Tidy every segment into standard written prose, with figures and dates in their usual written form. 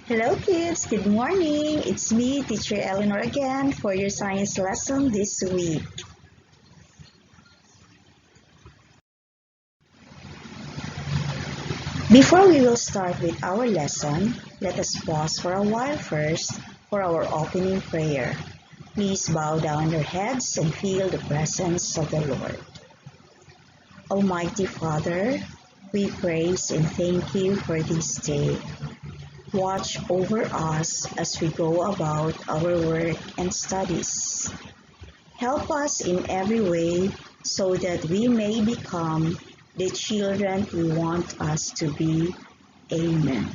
Hello kids, good morning. It's me, Teacher Eleanor again for your science lesson this week. Before we will start with our lesson, let us pause for a while first for our opening prayer. Please bow down your heads and feel the presence of the Lord. Almighty Father, we praise and thank you for this day. Watch over us as we go about our work and studies. Help us in every way so that we may become the children you want us to be. Amen.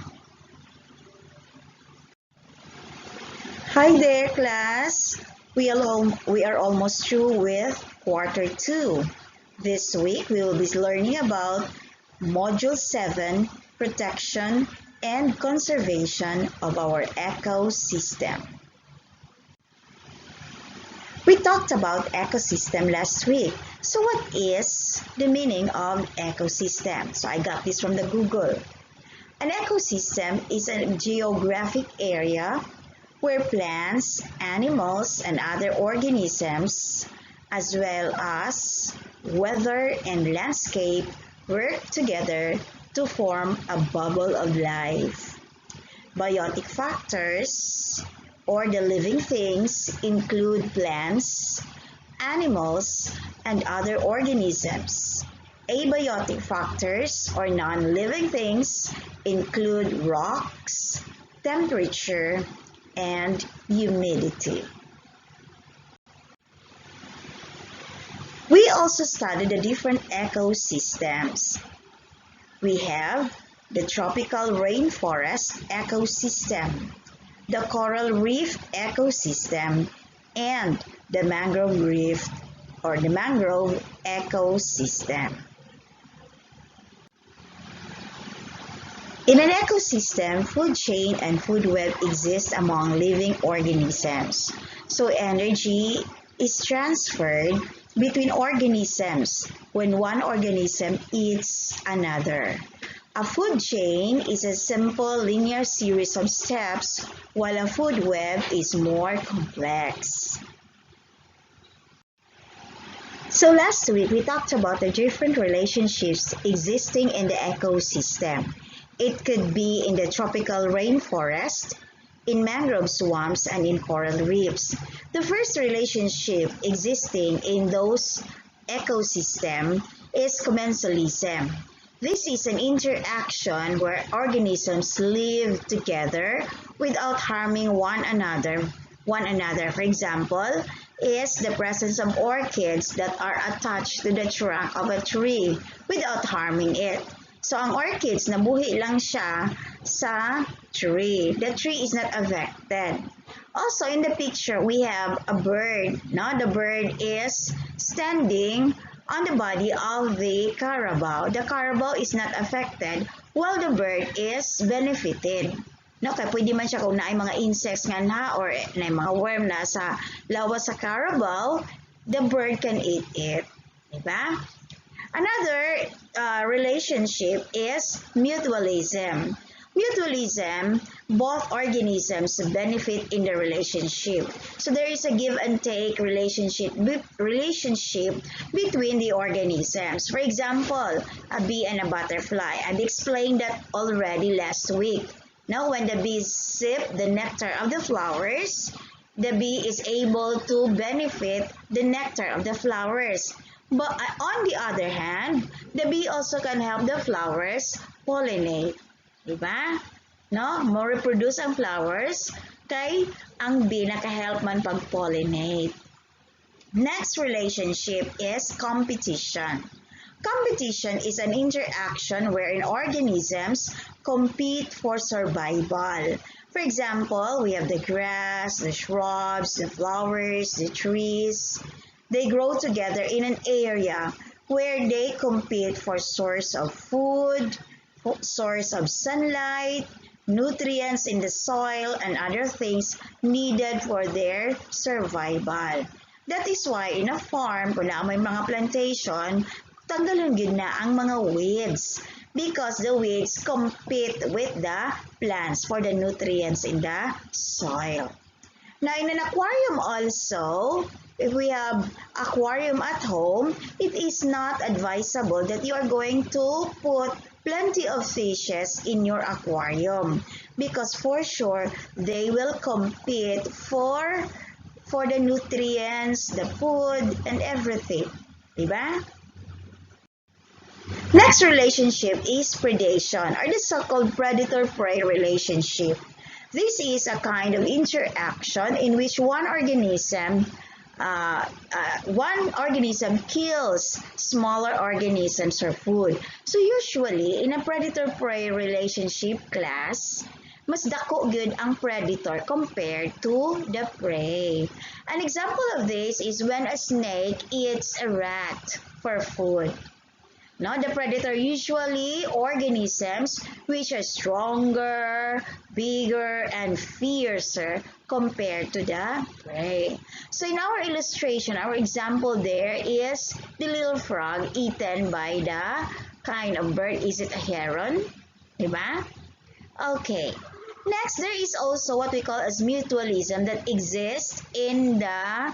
Hi there, class. We are almost through with quarter 2. This week we will be learning about Module 7, Protection and Conservation of our Ecosystem. We talked about ecosystem last week. So what is the meaning of ecosystem? So I got this from the Google. An ecosystem is a geographic area where plants, animals, and other organisms, as well as weather and landscape, work together to form a bubble of life. Biotic factors, or the living things, include plants, animals, and other organisms. Abiotic factors, or non-living things, include rocks, temperature, and humidity. We also studied the different ecosystems. We have the tropical rainforest ecosystem, the coral reef ecosystem, and the mangrove reef or the mangrove ecosystem. In an ecosystem, food chain and food web exist among living organisms. So energy is transferred between organisms when one organism eats another. A food chain is a simple linear series of steps, while a food web is more complex. So last week, we talked about the different relationships existing in the ecosystem. It could be in the tropical rainforest, in mangrove swamps, and in coral reefs. The first relationship existing in those ecosystems is commensalism. This is an interaction where organisms live together without harming one another. For example, is the presence of orchids that are attached to the trunk of a tree without harming it. So ang orchids, nabuhi lang siya sa tree. The tree is not affected. Also in the picture, we have a bird. No? The bird is standing on the body of the carabao. The carabao is not affected while the bird is benefited. No, kaya pwede man siya kung naay mga insects nga na or naay mga worm na sa lawas sa carabao, the bird can eat it. Diba? Another relationship is mutualism. Mutualism, both organisms benefit in the relationship. So there is a give and take relationship between the organisms. For example, a bee and a butterfly. I've explained that already last week. Now, when the bees sip the nectar of the flowers, the bee is able to benefit the nectar of the flowers. But on the other hand, the bee also can help the flowers pollinate. Diba? No? More reproduce ang flowers kay ang bee naka-help man pag-pollinate. Next relationship is competition. Competition is an interaction wherein organisms compete for survival. For example, we have the grass, the shrubs, the flowers, the trees. They grow together in an area where they compete for source of food, source of sunlight, nutrients in the soil, and other things needed for their survival. That is why in a farm, kung na may mga plantation, tanggalan yun na ang mga weeds because the weeds compete with the plants for the nutrients in the soil. Now, in an aquarium also, if we have aquarium at home, it is not advisable that you are going to put plenty of fishes in your aquarium because for sure they will compete for the nutrients, the food, and everything. Diba? Next relationship is predation, or the so-called predator-prey relationship. This is a kind of interaction in which one organism kills smaller organisms for food. So usually, in a predator-prey relationship class, mas dako gyud ang predator compared to the prey. An example of this is when a snake eats a rat for food. Now, the predator usually organisms which are stronger, bigger, and fiercer compared to the prey. So in our illustration, our example there is the little frog eaten by the kind of bird. Is it a heron? Diba? Okay. Next, there is also what we call as mutualism that exists in the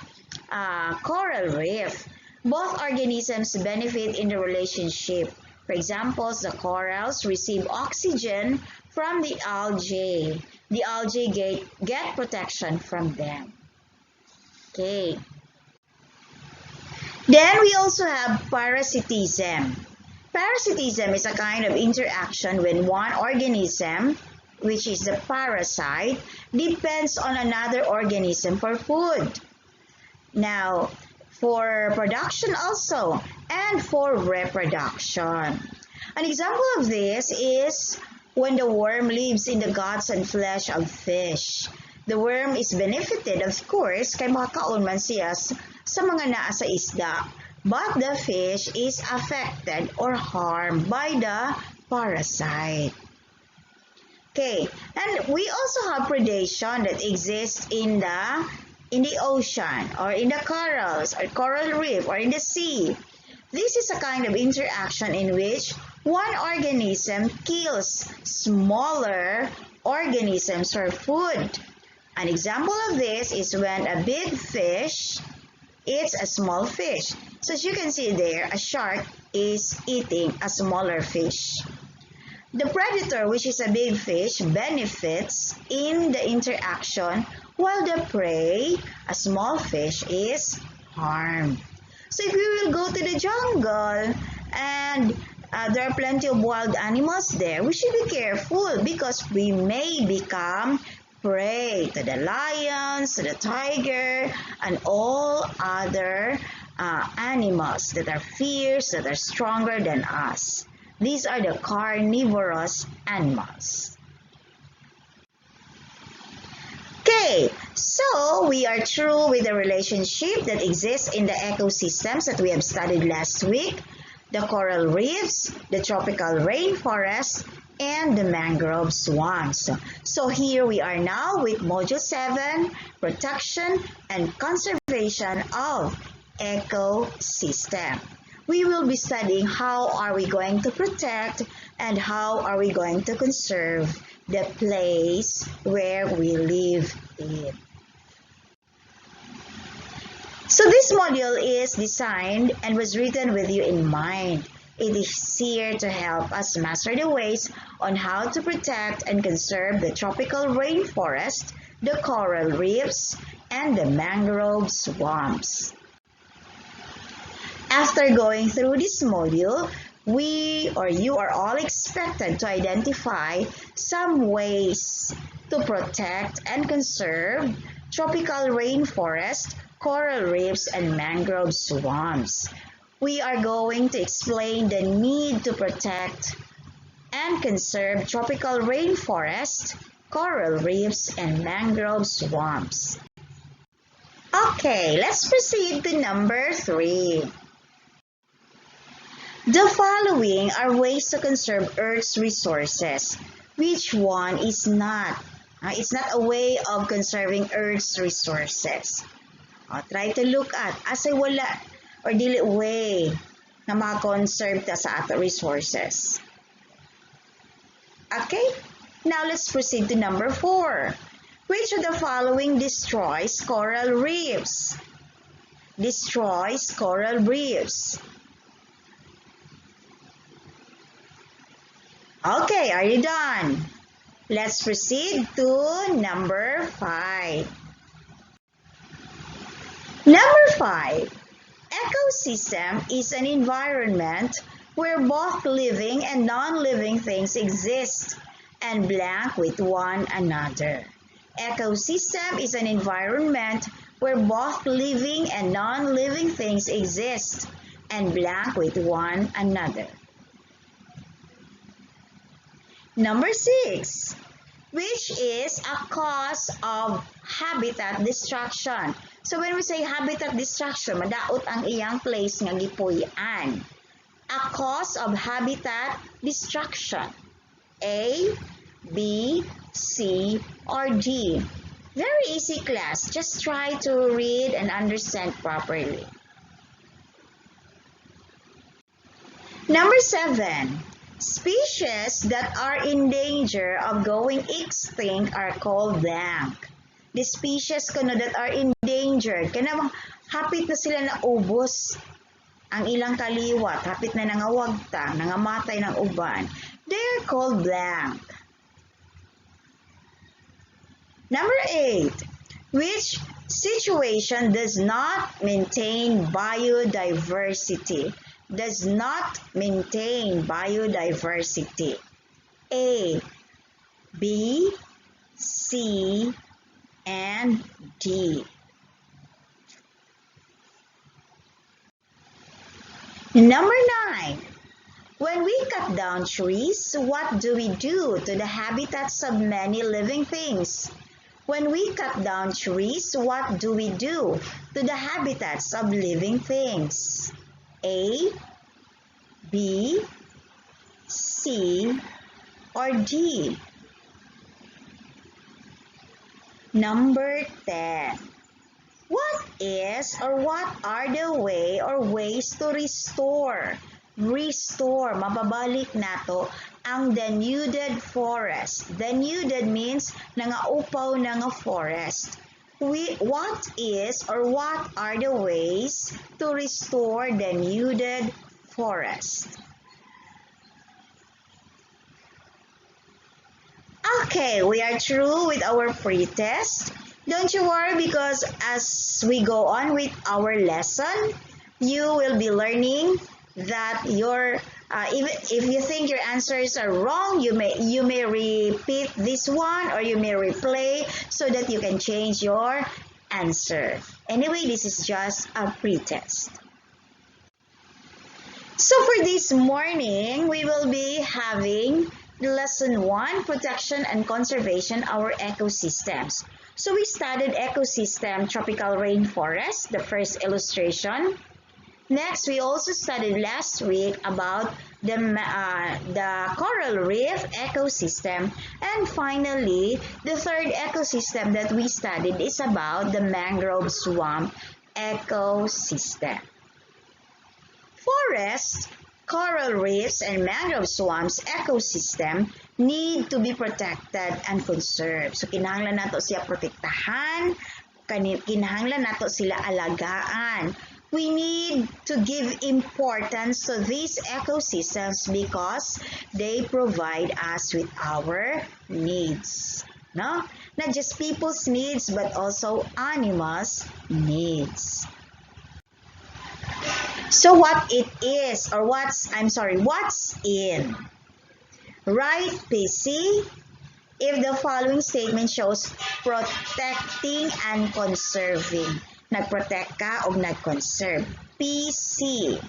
coral reef. Both organisms benefit in the relationship. For example, the corals receive oxygen from the algae. The algae get protection from them. Okay. Then we also have parasitism. Parasitism is a kind of interaction when one organism, which is the parasite, depends on another organism for food. Now, for production also, and for reproduction. An example of this is when the worm lives in the guts and flesh of fish. The worm is benefited, of course, kay makakaon man siya sa mga naa sa isda, but the fish is affected or harmed by the parasite. Okay, and we also have predation that exists in the ocean or in the corals or coral reef or in the sea. This is a kind of interaction in which one organism kills smaller organisms for food. An example of this is when a big fish eats a small fish. So as you can see there, a shark is eating a smaller fish. The predator, which is a big fish, benefits in the interaction while the prey, a small fish, is harmed. So if we will go to the jungle and there are plenty of wild animals there, we should be careful because we may become prey to the lions, to the tiger, and all other animals that are fierce, that are stronger than us. These are the carnivorous animals. Okay, so we are through with the relationship that exists in the ecosystems that we have studied last week, the coral reefs, the tropical rainforest, and the mangrove swamps. So here we are now with Module 7, Protection and Conservation of Ecosystem. We will be studying how are we going to protect and how are we going to conserve the place where we live in. So this module is designed and was written with you in mind. It is here to help us master the ways on how to protect and conserve the tropical rainforest, the coral reefs, and the mangrove swamps. After going through this module, we or you are all expected to identify some ways to protect and conserve tropical rainforest, coral reefs, and mangrove swamps. We are going to explain the need to protect and conserve tropical rainforest, coral reefs, and mangrove swamps. Okay, let's proceed to number 3. The following are ways to conserve Earth's resources. Which one is not? It's not a way of conserving Earth's resources. Try to look at asay wala or dili way na ma-conserve ta sa ato resources. Okay? Now let's proceed to number 4. Which of the following destroys coral reefs? Destroys coral reefs. Okay, are you done? Let's proceed to number 5. Number 5. Ecosystem is an environment where both living and non-living things exist and blank with one another. Ecosystem is an environment where both living and non-living things exist and blank with one another. Number 6. Which is a cause of habitat destruction? So when we say habitat destruction, madaot ang iyang place nga gipuy-an. A cause of habitat destruction. A, B, C, or D. Very easy, class. Just try to read and understand properly. Number 7. Species that are in danger of going extinct are called blank. The species kuno that are endangered, kanang hapit na sila na ubos ang ilang kaliwat, hapit na nangawagta, nangamatay ng uban. They're called blank. Number 8. Which situation does not maintain biodiversity? Does not maintain biodiversity. A, B, C, and D. Number 9. When we cut down trees, what do we do to the habitats of many living things? When we cut down trees, what do we do to the habitats of living things? A, B, C, or D? Number 10. What is or what are the way or ways to restore? Restore, mababalik nato ang denuded forest. Denuded means nangaupaw na nga forest. What is or what are the ways to restore denuded forest? Okay, we are through with our pre-test. Don't you worry, because as we go on with our lesson, you will be learning that if you think your answers are wrong, you may repeat this one or you may replay so that you can change your answer. Anyway, this is just a pre-test. So for this morning, we will be having lesson 1, protection and conservation our ecosystems. So we studied ecosystem, tropical rainforest, the first illustration. Next, we also studied last week about the coral reef ecosystem. And finally, the third ecosystem that we studied is about the mangrove swamp ecosystem. Forests, coral reefs, and mangrove swamps ecosystem need to be protected and conserved. So, kinahanglan nato siya protektahan, kinahanglan nato sila alagaan. We need to give importance to these ecosystems because they provide us with our needs. No? Not just people's needs, but also animals' needs. So what it is, or what's in? Right, PC? If the following statement shows protecting and conserving. Nag-protect ka o nag-conserve. PC.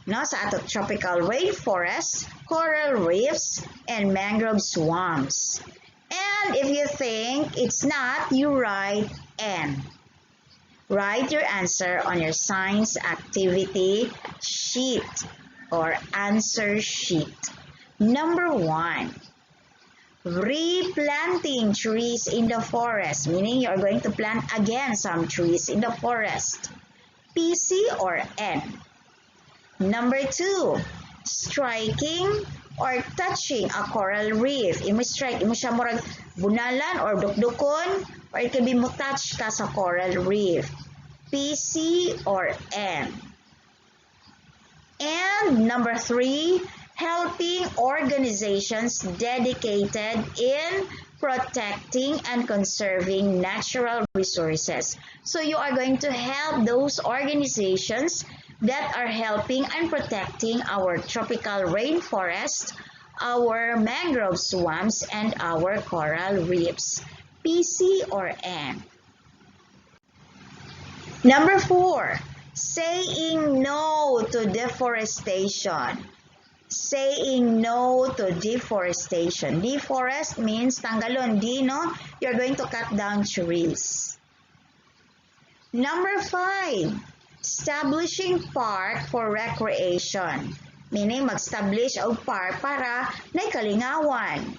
No, sa ato tropical rainforests, coral reefs, and mangrove swamps. And if you think it's not, you write N. Write your answer on your science activity sheet or answer sheet. Number 1. Replanting trees in the forest, meaning you're going to plant again some trees in the forest. PC or N. Number 2, striking or touching a coral reef. Imo strike, imo siya murag bunalan or dukdukon, or it can be mo touch ka sa coral reef. PC or M. And number 3, helping organizations dedicated in protecting and conserving natural resources. So you are going to help those organizations that are helping and protecting our tropical rainforest, our mangrove swamps, and our coral reefs. PC or M. Number 4, saying no to deforestation. Saying no to deforestation. Deforest means tanggalon, di no? You're going to cut down trees. Number 5, establishing park for recreation. Meaning mag-establish og park para naikalingawan.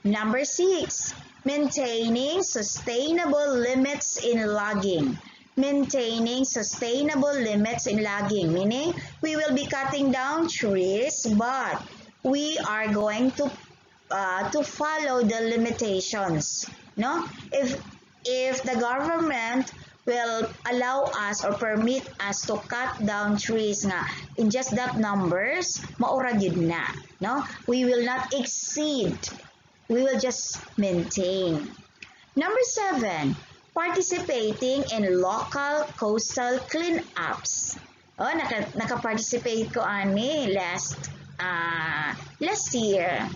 Number 6, maintaining sustainable limits in logging. Maintaining sustainable limits in logging, meaning we will be cutting down trees, but we are going to follow the limitations. No, if the government will allow us or permit us to cut down trees nga in just that numbers, maura gid na. No, we will not exceed. We will just maintain. Number 7, participating in local coastal cleanups. Oh, naka-participate ko ani last year.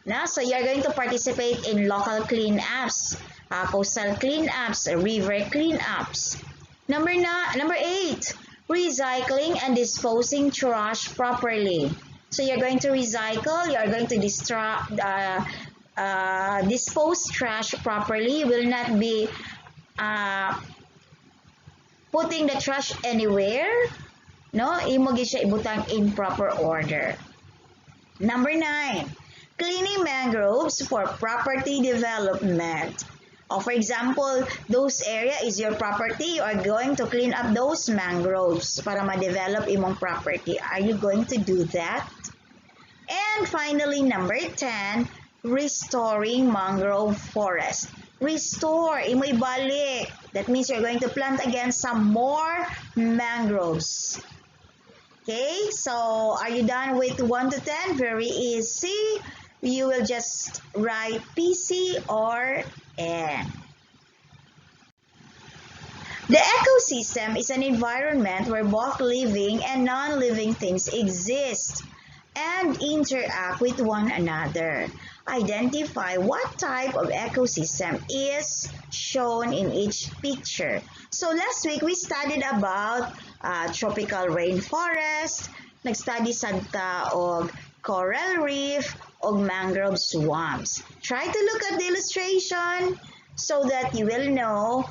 No? So you're going to participate in local cleanups, coastal cleanups, river cleanups. Number 8, recycling and disposing trash properly. So you're going to recycle, you're going to dispose trash properly. You will not be putting the trash anywhere. No, imo gyud siya ibutang in proper order. Number 9, cleaning mangroves for property development. For example, those area is your property. You are going to clean up those mangroves para ma-develop imong property. Are you going to do that? And finally, number 10, restoring mangrove forest. Restore, imo ibalik. That means you're going to plant again some more mangroves. Okay, so are you done with 1 to 10? Very easy. You will just write PC or N. The ecosystem is an environment where both living and non-living things exist and interact with one another. Identify what type of ecosystem is shown in each picture. So last week we studied about tropical rainforest, nag-study sad ta og coral reef og mangrove swamps. Try to look at the illustration so that you will know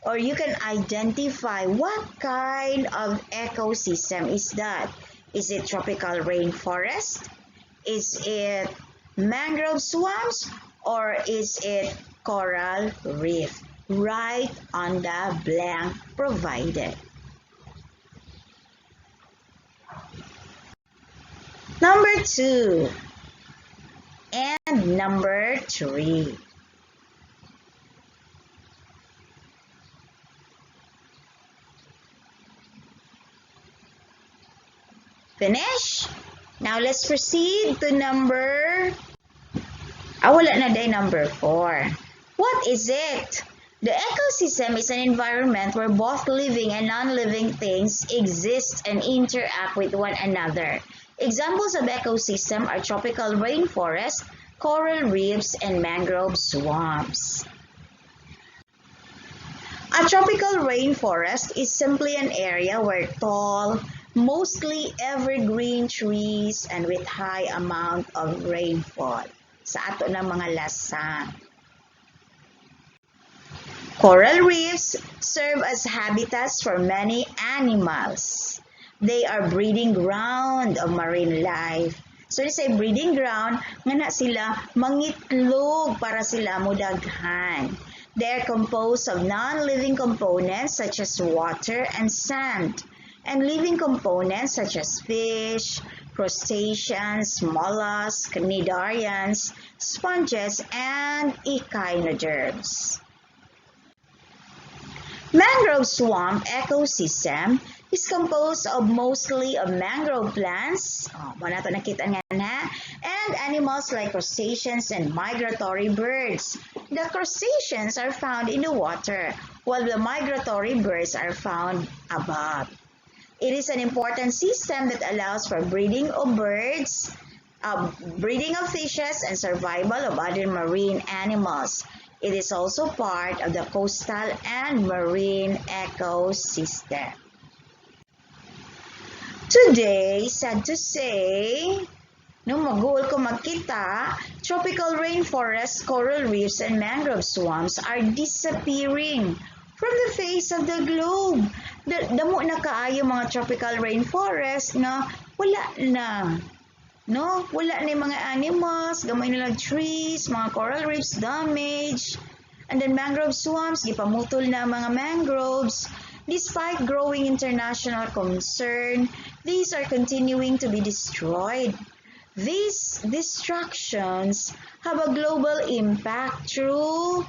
or you can identify what kind of ecosystem is that. Is it tropical rainforest? Is it mangrove swamps? Or is it coral reef? Right on the blank provided. Number 2 and number 3. Finish? Now let's proceed to number number 4. What is it? The ecosystem is an environment where both living and non-living things exist and interact with one another. Examples of ecosystem are tropical rainforest, coral reefs, and mangrove swamps. A tropical rainforest is simply an area where tall, mostly evergreen trees and with high amount of rainfall. Sa ato ng mga lasang. Coral reefs serve as habitats for many animals. They are breeding ground of marine life. So they say breeding ground, nga na sila mangitlog para sila mudaghan. They are composed of non-living components such as water and sand, and living components such as fish, crustaceans, mollusks, cnidarians, sponges, and echinoderms. Mangrove swamp ecosystem is composed of mostly of mangrove plants, and animals like crustaceans and migratory birds. The crustaceans are found in the water, while the migratory birds are found above. It is an important system that allows for breeding of birds, breeding of fishes, and survival of other marine animals. It is also part of the coastal and marine ecosystem. Today, sad to say, no magul ko magkita, tropical rainforests, coral reefs, and mangrove swamps are disappearing from the face of the globe. Damo na kaayo mga tropical rainforest na wala na. No, wala na yung mga animals, gamay na lang trees, mga coral reefs damaged, and then mangrove swamps, gipamutol na mga mangroves. Despite growing international concern, these are continuing to be destroyed. These destructions have a global impact through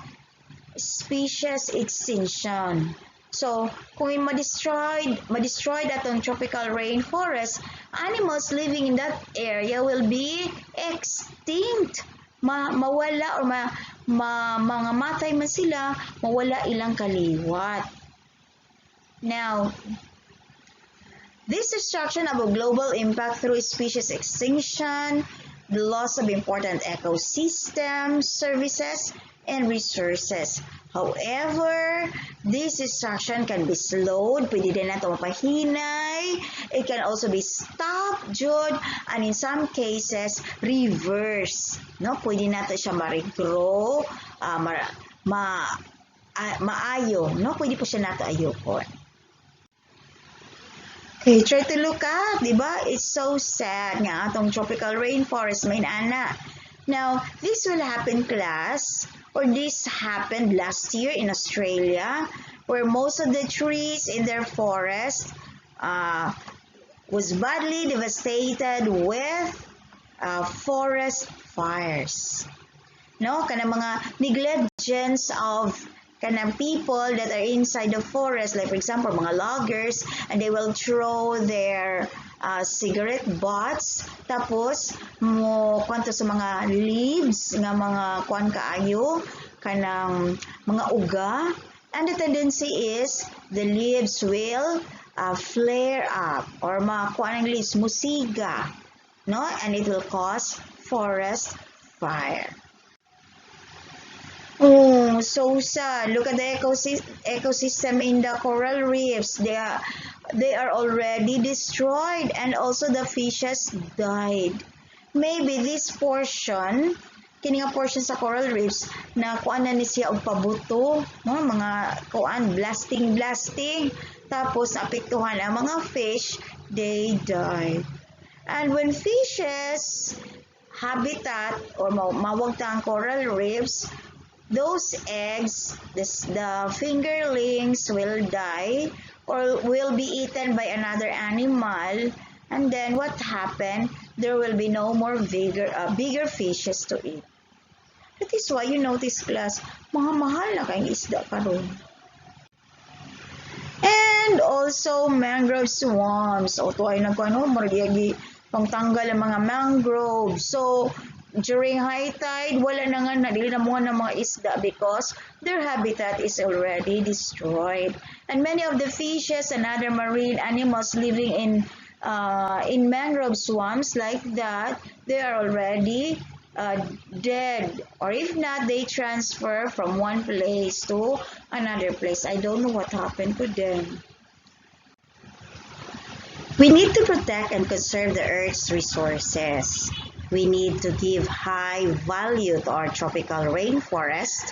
species extinction. So, kung ma-destroy atong tropical rainforest, animals living in that area will be extinct. Mawala or mga matay man sila, mawala ilang kaliwat. Now, this destruction have a global impact through species extinction, the loss of important ecosystems, services, and resources. However, this destruction can be slowed, pwede din nato mapahinay, it can also be stopped, jud, and in some cases, reverse. No? Pwede nato siya ma-regrow, maayo, no? Pwede po siya nato ayokon. Okay, try to look up, di ba? It's so sad nga atong tropical rainforest may ana. Now, this will happen class, or this happened last year in Australia, where most of the trees in their forest was badly devastated with forest fires. No, kanang mga negligence of kanang people that are inside the forest, like for example, mga loggers, and they will throw their cigarette butts, tapos mo kwanto sa mga leaves nga mga kuan kaayo, kanang mga uga, and the tendency is the leaves will flare up, or mga kuan ng leaves musiga, no, and it will cause forest fire. Oh, so sad. Look at the ecosystem in the coral reefs. They are already destroyed, and also the fishes died. Maybe this portion, kini nga portion sa coral reefs, na kuan na ni siya og pabuto, no? Mga kuan blasting, tapos apektuhan ang mga fish, they died. And when fishes habitat or mawag ta ang coral reefs, those eggs, the fingerlings will die or will be eaten by another animal, and then what happened? There will be no more bigger fishes to eat. That is why you notice class, mga mahal na kayong isda karon. And also mangrove swamps. O to ay nagkuano, marigagi pangtanggal ang mga mangrove. So during high tide, wala na nga dili na mga isda because their habitat is already destroyed. And many of the fishes and other marine animals living in mangrove swamps like that, they are already dead. Or if not, they transfer from one place to another place. I don't know what happened to them. We need to protect and conserve the Earth's resources. We need to give high value to our tropical rainforest,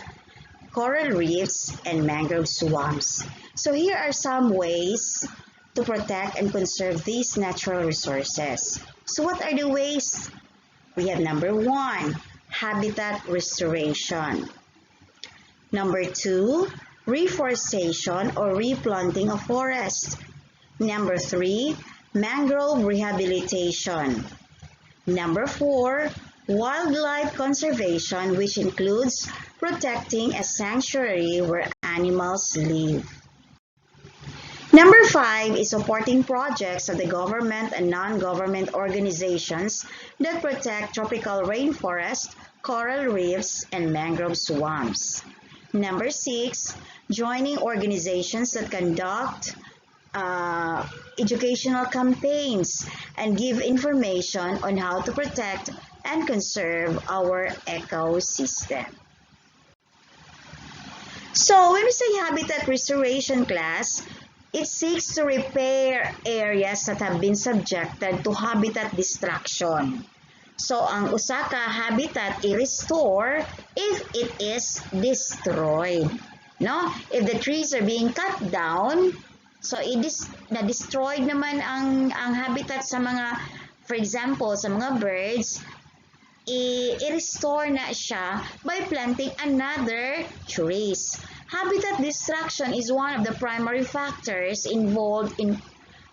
coral reefs, and mangrove swamps. So here are some ways to protect and conserve these natural resources. So what are the ways? We have number 1, habitat restoration. Number 2, reforestation or replanting of forests. Number 3, mangrove rehabilitation. Number 4, wildlife conservation, which includes protecting a sanctuary where animals live. Number 5 is supporting projects of the government and non-government organizations that protect tropical rainforests, coral reefs, and mangrove swamps. Number 6, joining organizations that conduct educational campaigns and give information on how to protect and conserve our ecosystem. So when we say habitat restoration class, it seeks to repair areas that have been subjected to habitat destruction. So ang usa ka habitat i-restore if it is destroyed. No? If the trees are being cut down, so na-destroyed naman ang habitat sa mga, for example, sa mga birds, i-restore na siya by planting another trees. Habitat destruction is one of the primary factors involved in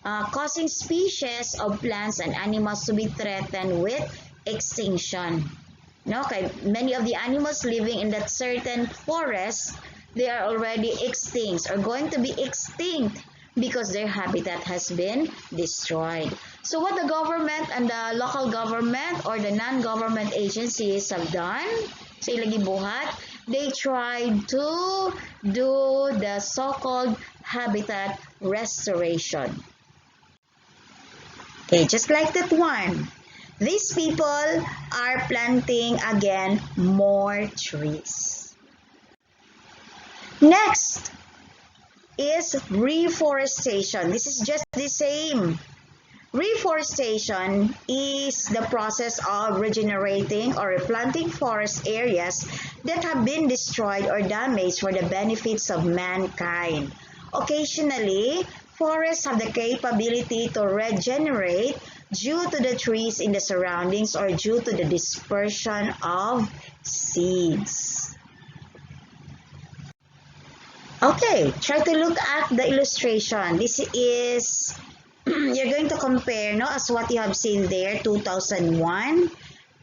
causing species of plants and animals to be threatened with extinction. No, okay, many of the animals living in that certain forest, they are already extinct or going to be extinct because their habitat has been destroyed. So what the government and the local government or the non-government agencies have done sa ilang gibuhat, they tried to do the so-called habitat restoration. Okay, just like that one. These people are planting again more trees. Next is reforestation. This is just the same. Reforestation is the process of regenerating or replanting forest areas that have been destroyed or damaged for the benefits of mankind. Occasionally, forests have the capability to regenerate due to the trees in the surroundings or due to the dispersion of seeds. Okay, try to look at the illustration. This is you're going to compare, no, as what you have seen there, 2001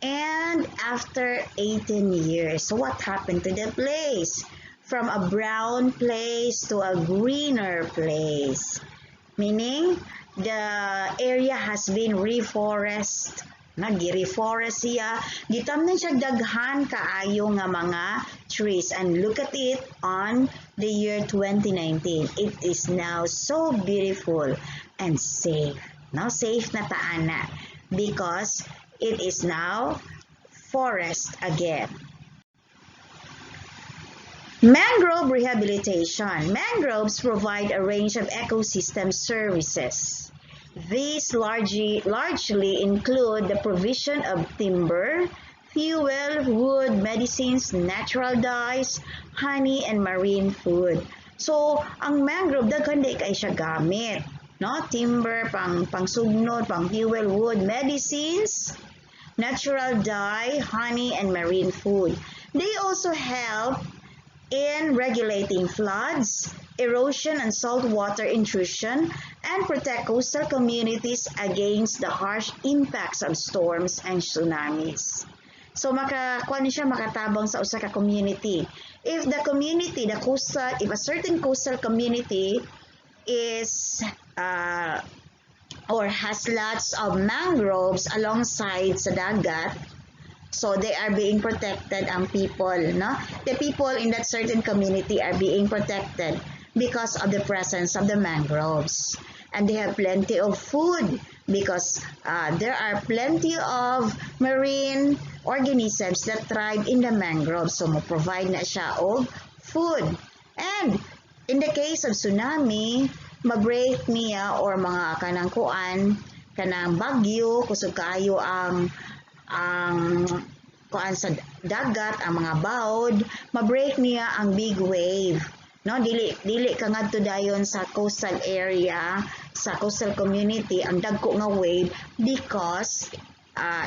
and after 18 years. So what happened to the place? From a brown place to a greener place. Meaning, the area has been reforested. Nag-reforest siya. Gitamnan siya daghan kaayo nga mga trees. And look at it on the year 2019. It is now so beautiful and safe. Now safe na taana because it is now forest again. Mangrove rehabilitation. Mangroves provide a range of ecosystem services. These largely include the provision of timber, fuel, wood, medicines, natural dyes, honey, and marine food. So, ang mangrove, daghan di kay siya gamit. No? Timber, pang-sugnod, pang-fuel, wood, medicines, natural dye, honey, and marine food. They also help in regulating floods, erosion and saltwater intrusion, and protect coastal communities against the harsh impacts of storms and tsunamis. So makakuan siya makatabang sa usa ka community. If the community, if a certain coastal community is or has lots of mangroves alongside sa dagat, so they are being protected ang people, no? The people in that certain community are being protected because of the presence of the mangroves. And they have plenty of food because there are plenty of marine organisms that thrive in the mangroves. So mo-provide na siya of food. And in the case of tsunami, ma-break niya or mga kanang kuan, kanang bagyo, kusog kaayo ang kuan sa dagat, ang mga baud, ma-break niya ang big wave. No, dili ka ngadto dayon sa coastal area, sa coastal community ang dagko nga wave because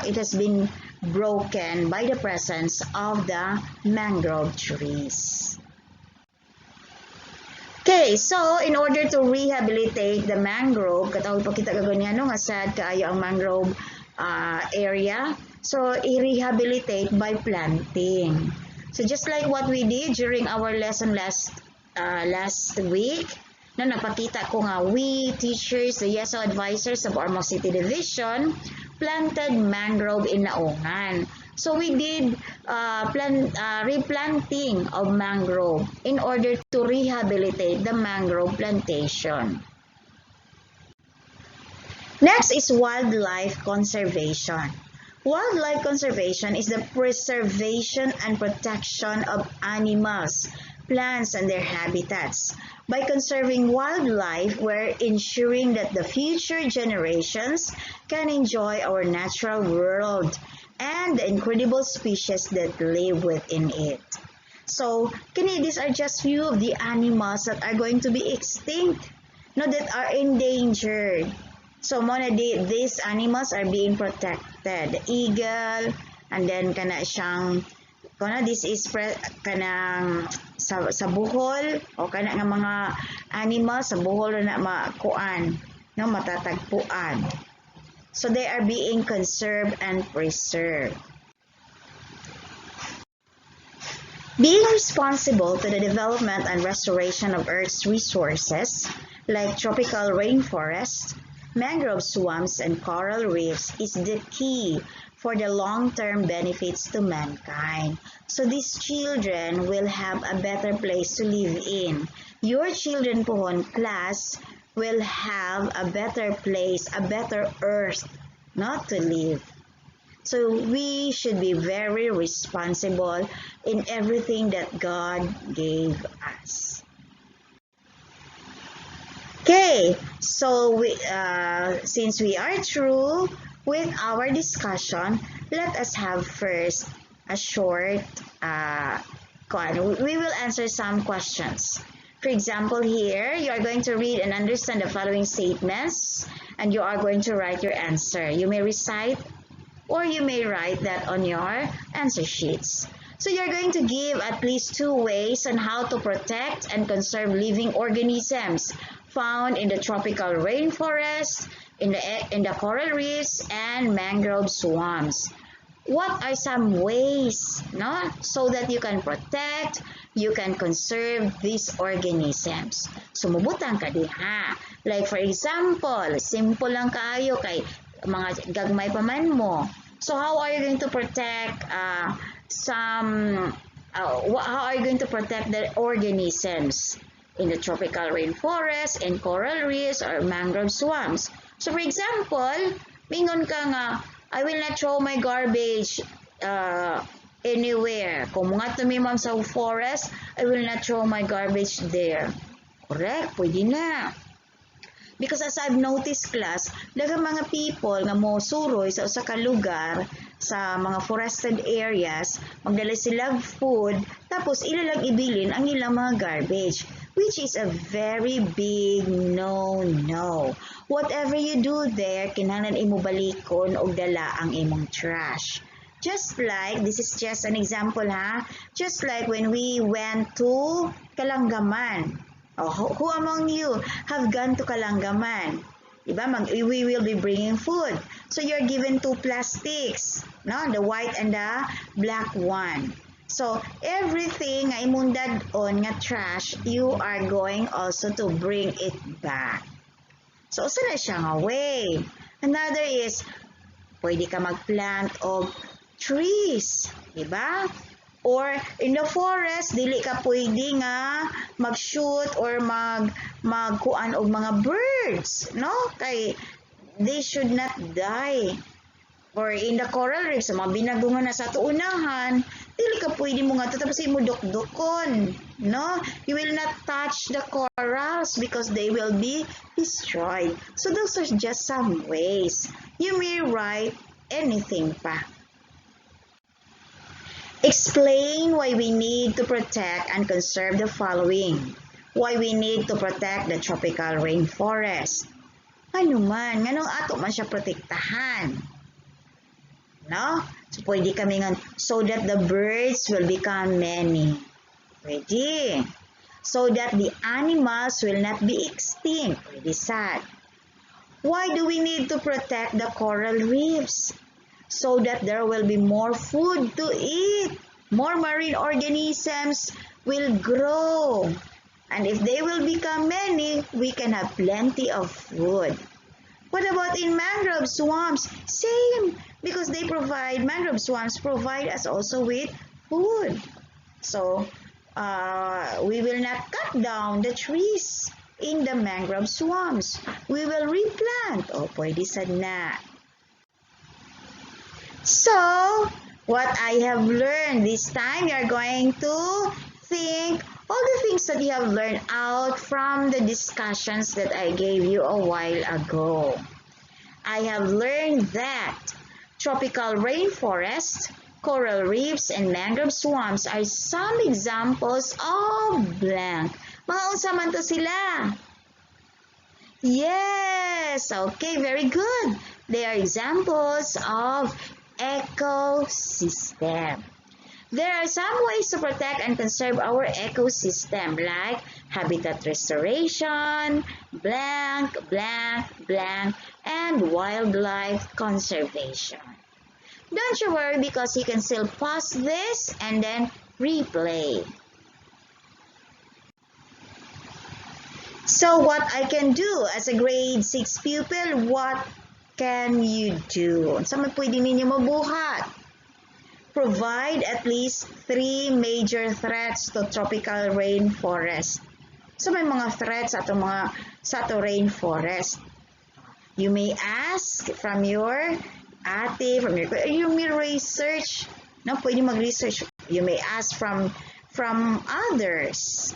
it has been broken by the presence of the mangrove trees. Okay, so in order to rehabilitate the mangrove, katawag pa kita gaganyan no, nga sad kaayo ang mangrove area. So i-rehabilitate by planting. So just like what we did during our lesson last week, no, napakita ko nga we teachers, the YESO advisors of Ormoc City Division, planted mangrove in Naungan. So we did replanting of mangrove in order to rehabilitate the mangrove plantation. Next is wildlife conservation. Wildlife conservation is the preservation and protection of animals, plants, and their habitats. By conserving wildlife, we're ensuring that the future generations can enjoy our natural world and the incredible species that live within it. So, these are just few of the animals that are going to be extinct, no, that are endangered. So, these animals are being protected. The eagle, and then this is kanang sa buhol o kana nga mga animals sa buhol na makuan, no, matatagpuan. So they are being conserved and preserved. Being responsible to the development and restoration of Earth's resources, like tropical rainforests, mangrove swamps, and coral reefs, is the key for the long-term benefits to mankind. So these children will have a better place to live in. Your children pohon class will have a better place, a better earth, not to live. So we should be very responsible in everything that God gave us. Okay, so since we are through with our discussion, let us have first a short, we will answer some questions. For example, here, you are going to read and understand the following statements, and you are going to write your answer. You may recite, or you may write that on your answer sheets. So you're going to give at least 2 ways on how to protect and conserve living organisms found in the tropical rainforest, in the coral reefs, and mangrove swamps. What are some ways, no, so that you can protect, you can conserve these organisms? Sumubutang ka diha. Like for example, simple lang kayo kay mga gagmay pa man mo. So how are you going to protect how are you going to protect the organisms in the tropical rainforest, in coral reefs, or mangrove swamps? So for example, mingon ka nga, I will not throw my garbage anywhere. Kung mga tumimam sa forest, I will not throw my garbage there. Correct, pwede na. Because as I've noticed class, daghang mga people nga mo suroy sa usa ka lugar sa mga forested areas, magdala sila food, tapos ilalang ibilin ang ilang mga garbage, which is a very big no-no. Whatever you do there, kinahanglan imo balikon og dala ang imong trash. Just like, this is just an example ha, just like when we went to Kalanggaman. Oh, who among you have gone to Kalanggaman? Diba? We will be bringing food. So you're given 2 plastics, no? The white and the black one. So everything nga imong dad-on nga trash, you are going also to bring it back. So usa na siya nga way. Another is, pwede ka mag-plant of trees, diba? Or in the forest, dili ka pwede nga mag-shoot or magkuan og mga birds, no? Kay they should not die. Or in the coral reefs, sa mga binagungan na sa tuunahan, dili ka pwede mo nga tapos imo dukdukon, no? You will not touch the corals because they will be destroyed. So those are just some ways. You may write anything pa. Explain why we need to protect and conserve the following. Why we need to protect the tropical rainforest. Ano man, nganong ato man siya protektahan? No? So, pwede kami nga, so that the birds will become many. Pwede. so that the animals will not be extinct. Pretty sad. Why do we need to protect the coral reefs? So that there will be more food to eat. More marine organisms will grow. And if they will become many, we can have plenty of food. What about in mangrove swamps? Same, because mangrove swamps provide us also with food. So, we will not cut down the trees in the mangrove swamps. We will replant. Oh, pwede sad na. So, what I have learned this time, you are going to think all the things that you have learned out from the discussions that I gave you a while ago. I have learned that tropical rainforests, coral reefs, and mangrove swamps are some examples of blank. Mga unsa man to sila? Yes! Okay, very good. They are examples of ecosystem. There are some ways to protect and conserve our ecosystem like habitat restoration, blank, blank, blank, and wildlife conservation. Don't you worry because you can still pause this and then replay. So what I can do as a grade 6 pupil, what can you do? Sa man pwede ninyo mabuhat? Provide at least 3 major threats to tropical rainforest. So may mga threats sa ato rainforest. You may ask from your ate, you may research. No, pwede mag-research. You may ask from others.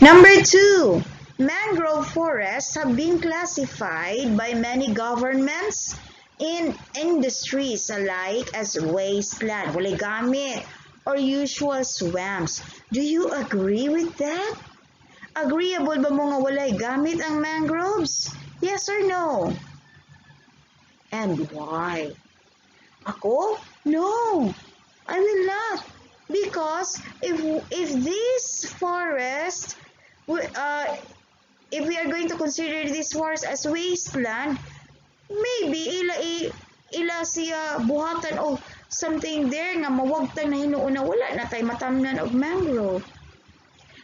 Number 2, mangrove forests have been classified by many governments in industries alike as wasteland, walay gamit, or usual swamps. Do you agree with that? Agreeable ba mo nga walay gamit ang mangroves? Yes or no? And why? Ako? No, I will not. Because if this forest, if we are going to consider this forest as wasteland, maybe ila siya buhatan o something there nga mawagtan na hinuuna wala na tay matamnan og mangrove.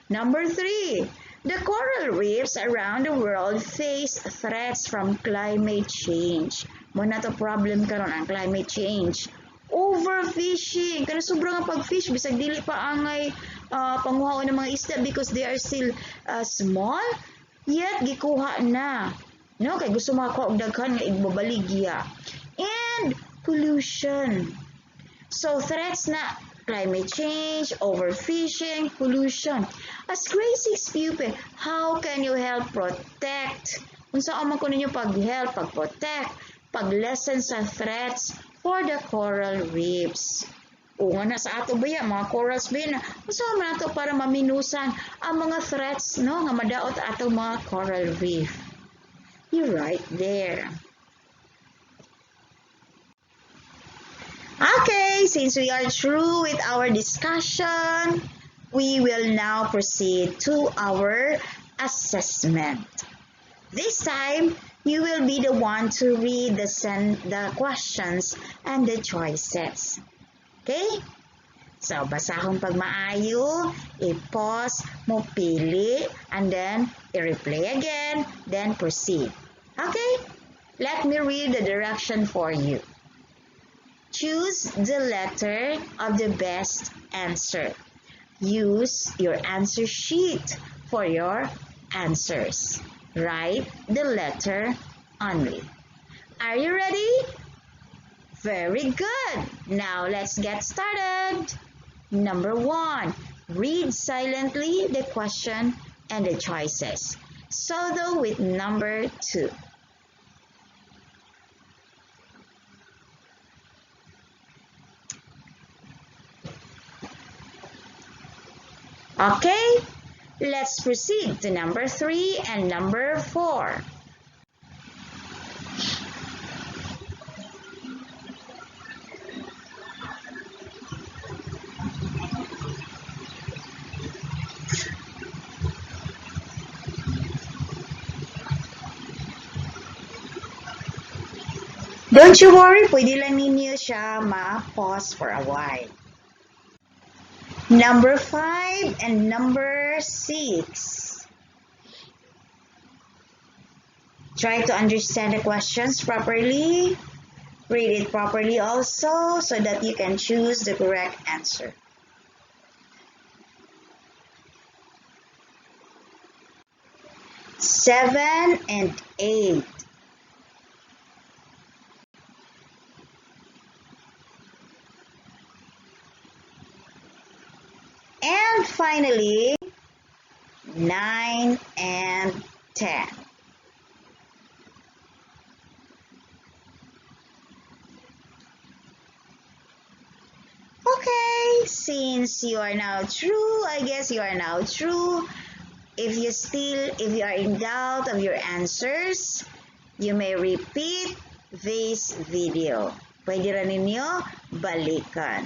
Number 3, the coral reefs around the world face threats from climate change. Mo na to problem karon ang climate change. Overfishing, kana sobrang pag-fish bisag dili pa angay panguhaon ng mga isda because they are still small, yet gikuha na. No, kay gusto makakuha og daghan nga igbabaligya. And pollution. So threats na climate change, overfishing, pollution. As grade 6 pupil, how can you help protect? Unsa man ko ninyo pag-help, pag-protect, pag-lessen sa threats for the coral reefs. O nga na sa ato ba yan, mga corals ba yan? Unsa man nato para maminusan ang mga threats, no, nga madaot ato mga coral reef. You're right there. Okay, since we are through with our discussion, we will now proceed to our assessment. This time, you will be the one to read the questions and the choices. Okay? So, basahon pag maayo, i-pause, mo pili, and then i-replay again, then proceed. Okay? Let me read the direction for you. Choose the letter of the best answer. Use your answer sheet for your answers. Write the letter only. Are you ready? Very good. Now let's get started. Number 1, read silently the question and the choices. So with number 2. Okay, let's proceed to number 3 and number 4. Don't you worry, pwede lang ninyo siya ma-pause for a while. Number 5 and number 6. Try to understand the questions properly. Read it properly also so that you can choose the correct answer. Seven and 8. And finally, 9 and 10. Okay, since you are now through, I guess you are now through. If you are in doubt of your answers, you may repeat this video. Pwede rin ninyo balikan.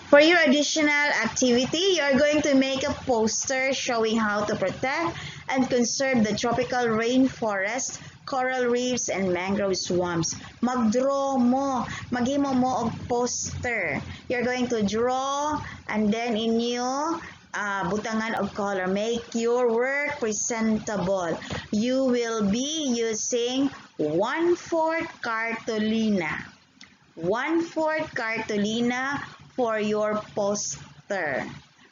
For your additional activity, you are going to make a poster showing how to protect and conserve the tropical rainforest, coral reefs, and mangrove swamps. Mag-draw mo. Maghimo mo og poster. You're going to draw and then inyo butangan of color. Make your work presentable. You will be using 1/4 cartolina. 1/4 cartolina for your poster.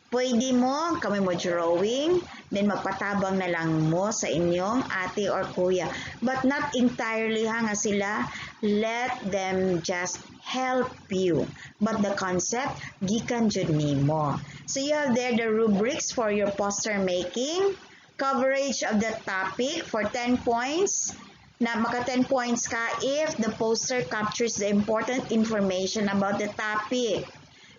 Pwede mo, kami mo drawing, then magpatabang na lang mo sa inyong ate or kuya. But not entirely ha nga sila, let them just help you. But the concept, gikan jud nimo. So you have there the rubrics for your poster making, coverage of the topic for 10 points, na maka 10 points ka if the poster captures the important information about the topic.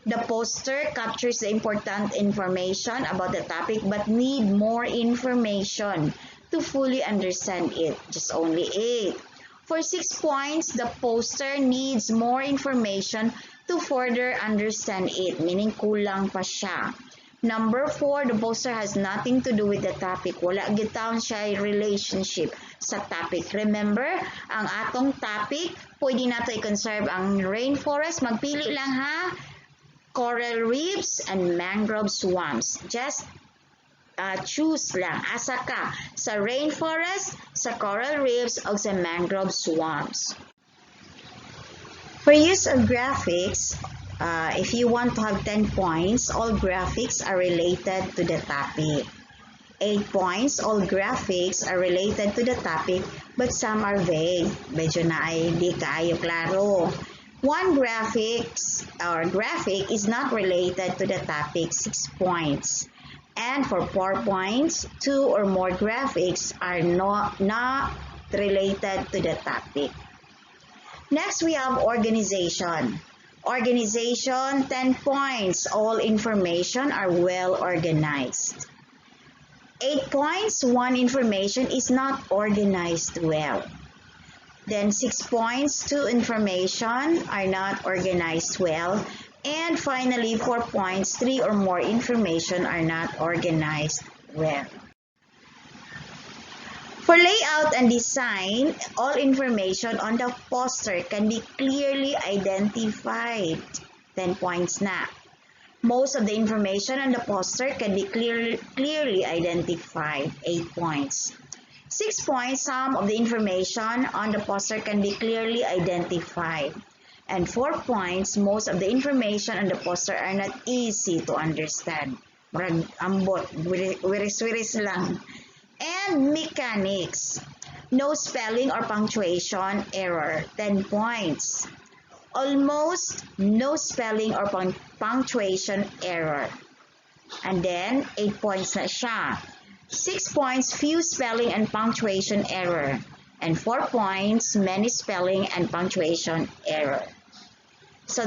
The poster captures the important information about the topic but need more information to fully understand it. Just only 8. For 6 points, the poster needs more information to further understand it, meaning kulang pa siya. Number 4, the poster has nothing to do with the topic. Wala gitaon siya relationship sa topic. Remember, ang atong topic, pwede nato i-conserve ang rainforest. Magpili lang ha. Coral reefs and mangrove swamps. Just choose lang. Asa ka? Sa rainforest, sa coral reefs, o sa mangrove swamps. For use of graphics, if you want to have 10 points, all graphics are related to the topic. 8 points, all graphics are related to the topic, but some are vague. Medyo na ay di kaayo klaro. One graphic is not related to the topic, 6 points. And for 4 points, 2 or more graphics are not related to the topic. Next, we have organization. Organization, 10 points. All information are well organized. 8 points, one information is not organized well. Then 6 points, 2 information are not organized well. And finally, 4 points, 3 or more information are not organized well. For layout and design, all information on the poster can be clearly identified. 10 points na. Most of the information on the poster can be clearly identified. 8 points. 6 points, some of the information on the poster can be clearly identified. And 4 points, most of the information on the poster are not easy to understand. Marag ambot, wiris-wiris lang. And mechanics, no spelling or punctuation error, 10 points. Almost no spelling or punctuation error. And then 8 points na siya. 6 points, few spelling and punctuation error. And 4 points, many spelling and punctuation error. So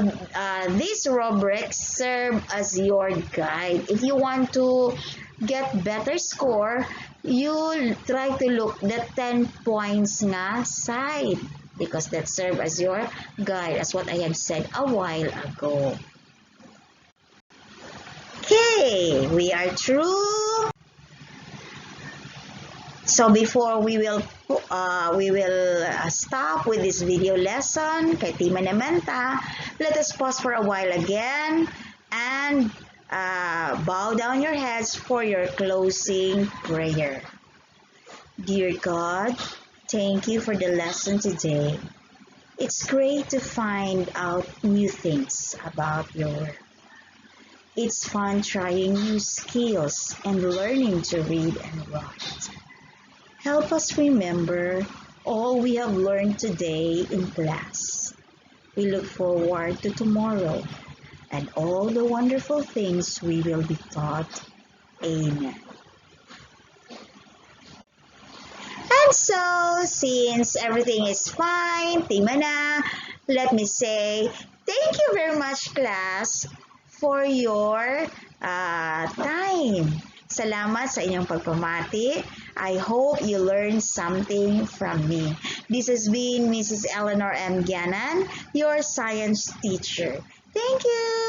these rubrics serve as your guide. If you want to get better score, you'll try to look the 10 points nga side because that serve as your guide, as what I have said a while ago. Okay, we are through. So before we will stop with this video lesson, kay Tima naman ta, let us pause for a while again and bow down your heads for your closing prayer. Dear God, thank you for the lesson today. It's great to find out new things about your work. It's fun trying new skills and learning to read and write. Help us remember all we have learned today in class. We look forward to tomorrow and all the wonderful things we will be taught. Amen. And so, since everything is fine, Tima na, let me say thank you very much, class, for your time. Salamat sa inyong pagpamati. I hope you learned something from me. This has been Mrs. Eleanor M. Gianan, your science teacher. Thank you!